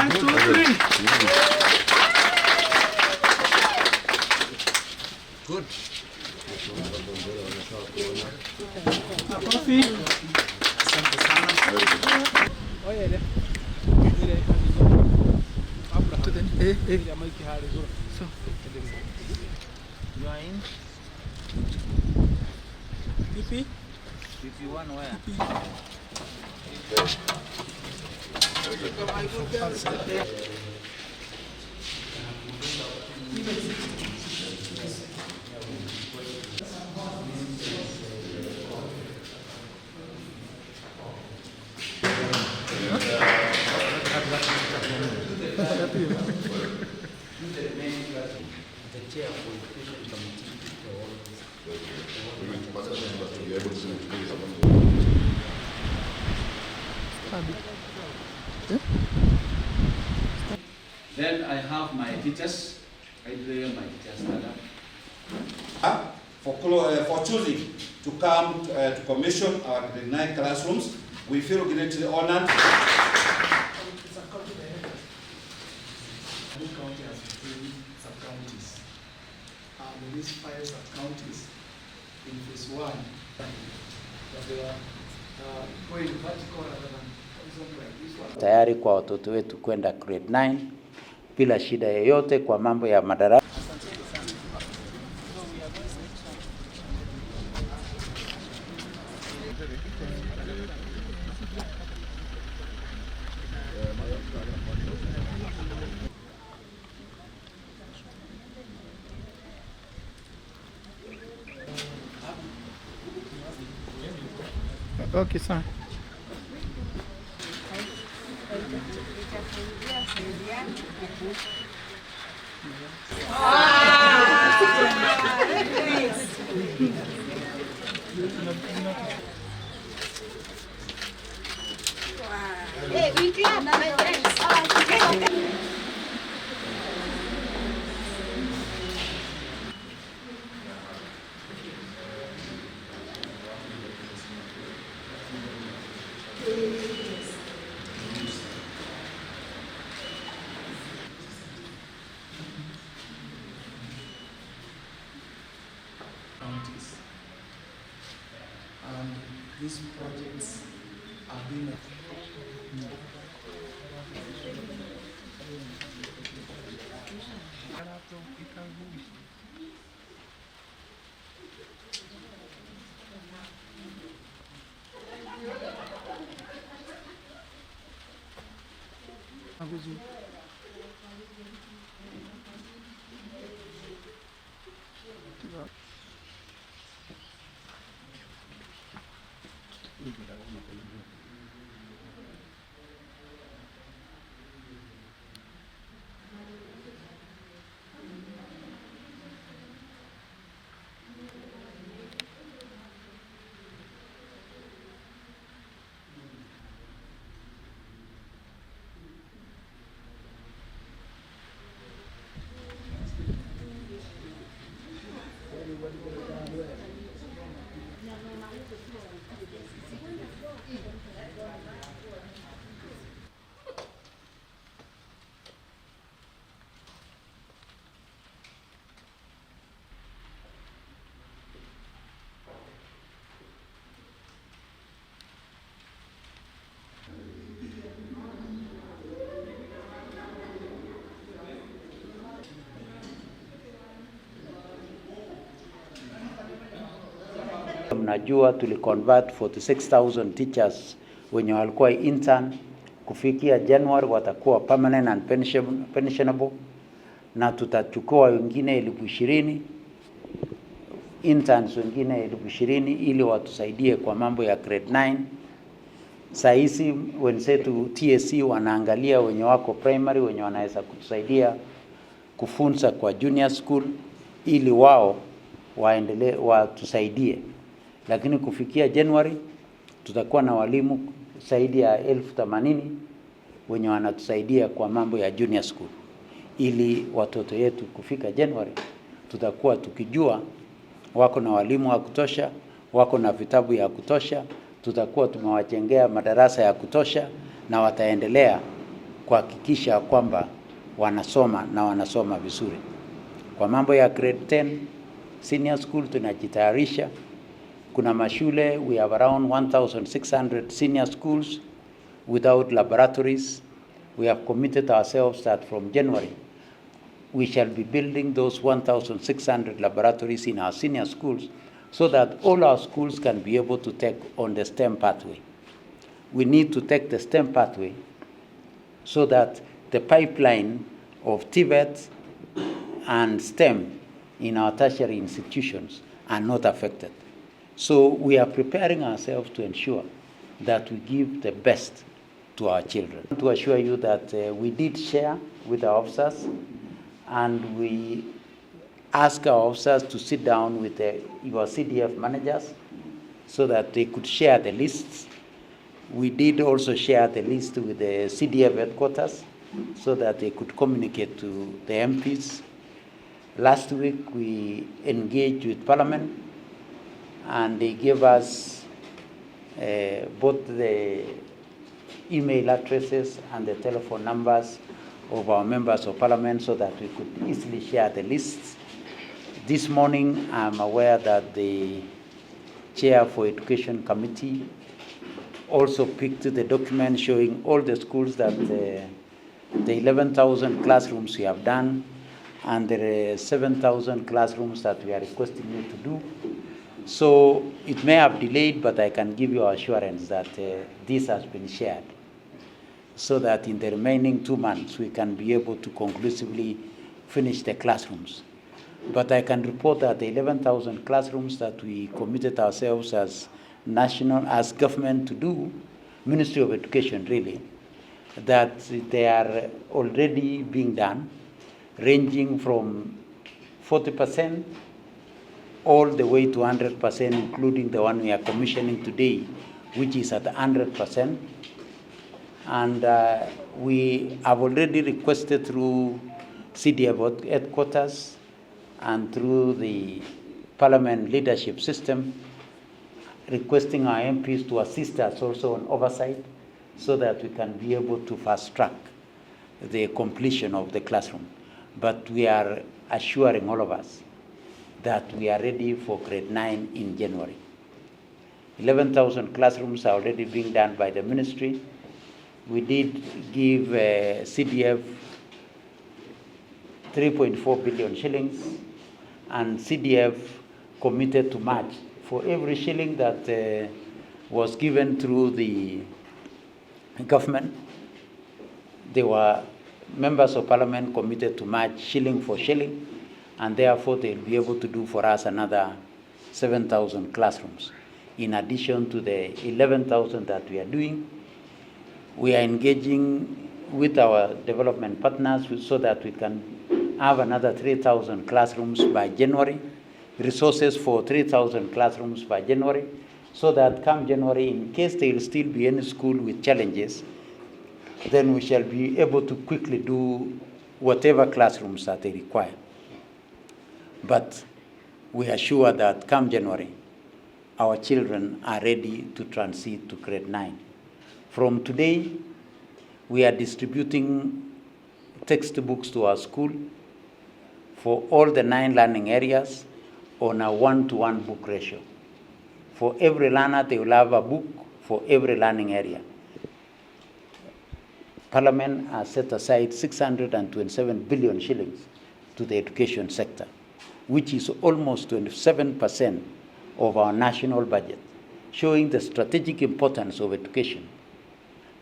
1, 2, 3. Good. Coffee. Asante sana. Oyele. So. You are in? PP? PP1 where? Then I have my teachers. I play my teachers. For choosing to come to commission our grade 9 classrooms. We feel greatly honored. This county has 3 sub-counties. And these 5 sub-counties in phase 1, that they are going vertical rather than horizontal like this one. Tayari kwa watoto wetu kwenda grade 9 bila shida yoyote kwa mambo ya madarasa. Okay, sir. Hey, we clap, my friends. Counties. And these projects are being Mnajua tuliconvert 46,000 teachers wenye walikuwa intern, kufikia January watakuwa permanent and pensionable, na tutachukua wengine 20,000 interns wengine 20,000 ili watusaidie kwa mambo ya grade 9. Sahizi wenzetu TSC wanaangalia wenye wako primary wenye wanaweza kutusaidia kufunza kwa junior school ili wao waendelee watusaidie. Lakini kufikia January tutakuwa na walimu zaidi ya 80,000 wenye wanatusaidia kwa mambo ya junior school, ili watoto yetu kufika January tutakuwa tukijua wako na walimu wa kutosha, wako na vitabu ya kutosha, tutakuwa tumewajengea madarasa ya kutosha na wataendelea kuhakikisha kwamba wanasoma na wanasoma vizuri. Kwa mambo ya grade 10 senior school tunajitayarisha. Kuna mashule, we have around 1,600 senior schools without laboratories. We have committed ourselves that from January we shall be building those 1,600 laboratories in our senior schools so that all our schools can be able to take on the STEM pathway. We need to take the STEM pathway so that the pipeline of TVET and STEM in our tertiary institutions are not affected. So we are preparing ourselves to ensure that we give the best to our children. To assure you that we did share with our officers, and we ask our officers to sit down with your CDF managers so that they could share the lists. We did also share the list with the CDF headquarters so that they could communicate to the MPs. Last week we engaged with Parliament and they gave us both the email addresses and the telephone numbers of our members of Parliament so that we could easily share the lists. This morning I'm aware that the Chair for Education Committee also picked the document showing all the schools that the 11,000 classrooms we have done and the 7,000 classrooms that we are requesting you to do. So it may have delayed, but I can give you assurance that this has been shared so that in the remaining 2 months we can be able to conclusively finish the classrooms. But I can report that the 11,000 classrooms that we committed ourselves as government to do, Ministry of Education really, that they are already being done, ranging from 40% all the way to 100%, including the one we are commissioning today, which is at 100%. And we have already requested through CDF headquarters and through the Parliament leadership system, requesting our MPs to assist us also on oversight so that we can be able to fast track the completion of the classroom. But we are assuring all of us that we are ready for grade 9 in January. 11,000 classrooms are already being done by the ministry. We did give CDF 3.4 billion shillings, and CDF committed to match for every shilling that was given through the government. There were members of Parliament committed to match shilling for shilling, and therefore they'll be able to do for us another 7,000 classrooms. In addition to the 11,000 that we are doing, we are engaging with our development partners so that we can have another 3,000 classrooms by January, resources for 3,000 classrooms by January, so that come January, in case there will still be any school with challenges, then we shall be able to quickly do whatever classrooms that they require. But we are sure that come January, our children are ready to transit to grade 9. From today, we are distributing textbooks to our school for all the 9 learning areas on a 1-to-1 book ratio. For every learner, they will have a book for every learning area. Parliament has set aside 627 billion shillings to the education sector, which is almost 27% of our national budget, showing the strategic importance of education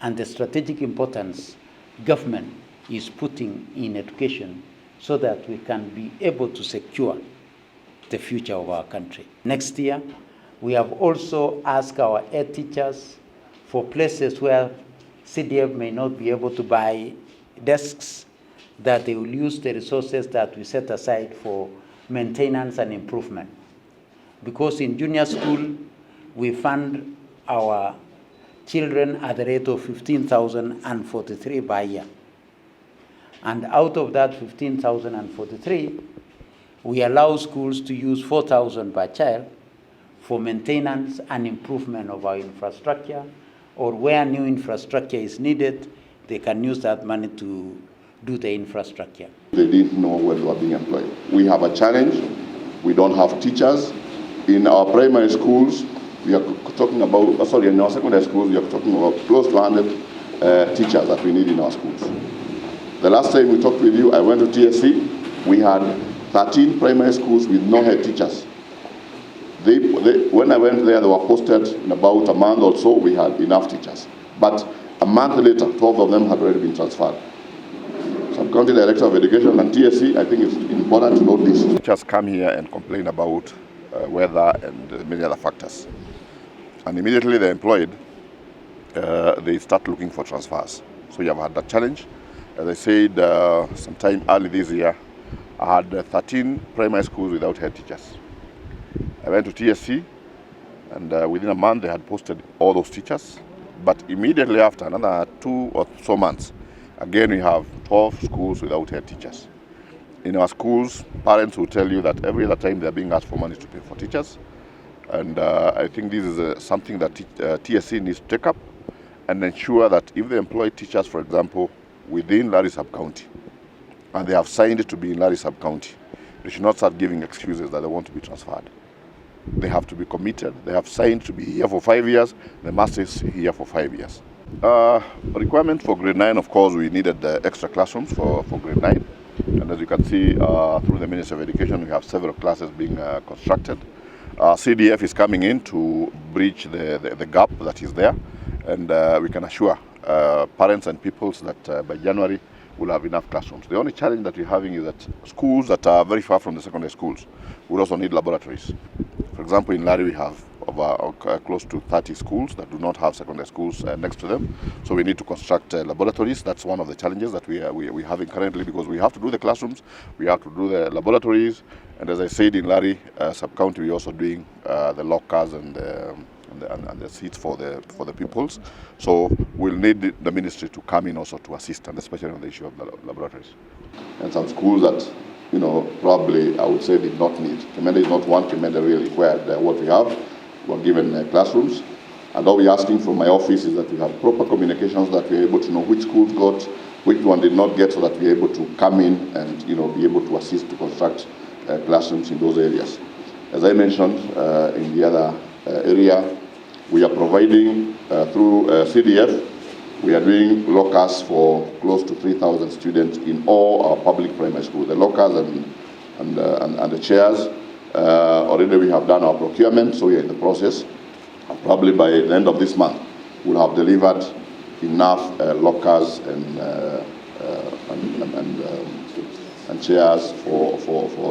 and the strategic importance government is putting in education so that we can be able to secure the future of our country. Next year, we have also asked our head teachers for places where CDF may not be able to buy desks, that they will use the resources that we set aside for maintenance and improvement. Because in junior school, we fund our children at the rate of 15,043 per year. And out of that 15,043, we allow schools to use 4,000 per child for maintenance and improvement of our infrastructure, or where new infrastructure is needed, they can use that money to do the infrastructure. They didn't know where they were being employed. We have a challenge. We don't have teachers. In our primary schools, we are talking about, in our secondary schools, we are talking about close to 100 teachers that we need in our schools. The last time we talked with you, I went to TSC. We had 13 primary schools with no head teachers. When I went there, they were posted in about a month or so, we had enough teachers. But a month later, 12 of them had already been transferred. Sub-County Director of Education and TSC, I think it's important to note this. Teachers come here and complain about weather and many other factors. And immediately they're employed, they start looking for transfers. So you have had that challenge. As I said, sometime early this year, I had 13 primary schools without head teachers. I went to TSC, and within a month they had posted all those teachers. But immediately after, another 2 or so months, again we have 12 schools without head teachers. In our schools, parents will tell you that every other time they are being asked for money to pay for teachers. And I think this is something that TSC needs to take up and ensure that if they employ teachers, for example, within Larry Sub-County, and they have signed to be in Larry Sub-County, they should not start giving excuses that they want to be transferred. They have to be committed. They have signed to be here for 5 years. They must stay here for 5 years. Requirement for grade 9, of course, we needed extra classrooms for grade 9. And as you can see, through the Ministry of Education, we have several classes being constructed. CDF is coming in to bridge the gap that is there. And we can assure parents and pupils that by January, we'll have enough classrooms. The only challenge that we're having is that schools that are very far from the secondary schools will also need laboratories. For example, in Larry, we have close to 30 schools that do not have secondary schools next to them. So we need to construct laboratories. That's one of the challenges that we're having currently, because we have to do the classrooms, we have to do the laboratories, and as I said, in Larry Sub-County, we're also doing the lockers and the seats for the pupils. So we'll need the ministry to come in also to assist, and especially on the issue of the laboratories. And some schools that, probably I would say did not need. Kemenda is not one. Kemenda really required what we have. We're given classrooms. And all we're asking from my office is that we have proper communications, that we're able to know which schools got, which one did not get, so that we're able to come in and be able to assist to construct classrooms in those areas. As I mentioned in the other area, we are providing through CDF, we are doing lockers for close to 3,000 students in all our public primary schools. The lockers and the chairs, already we have done our procurement, so we are in the process. And probably by the end of this month, we'll have delivered enough lockers and chairs for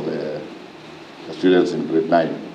the students in grade 9.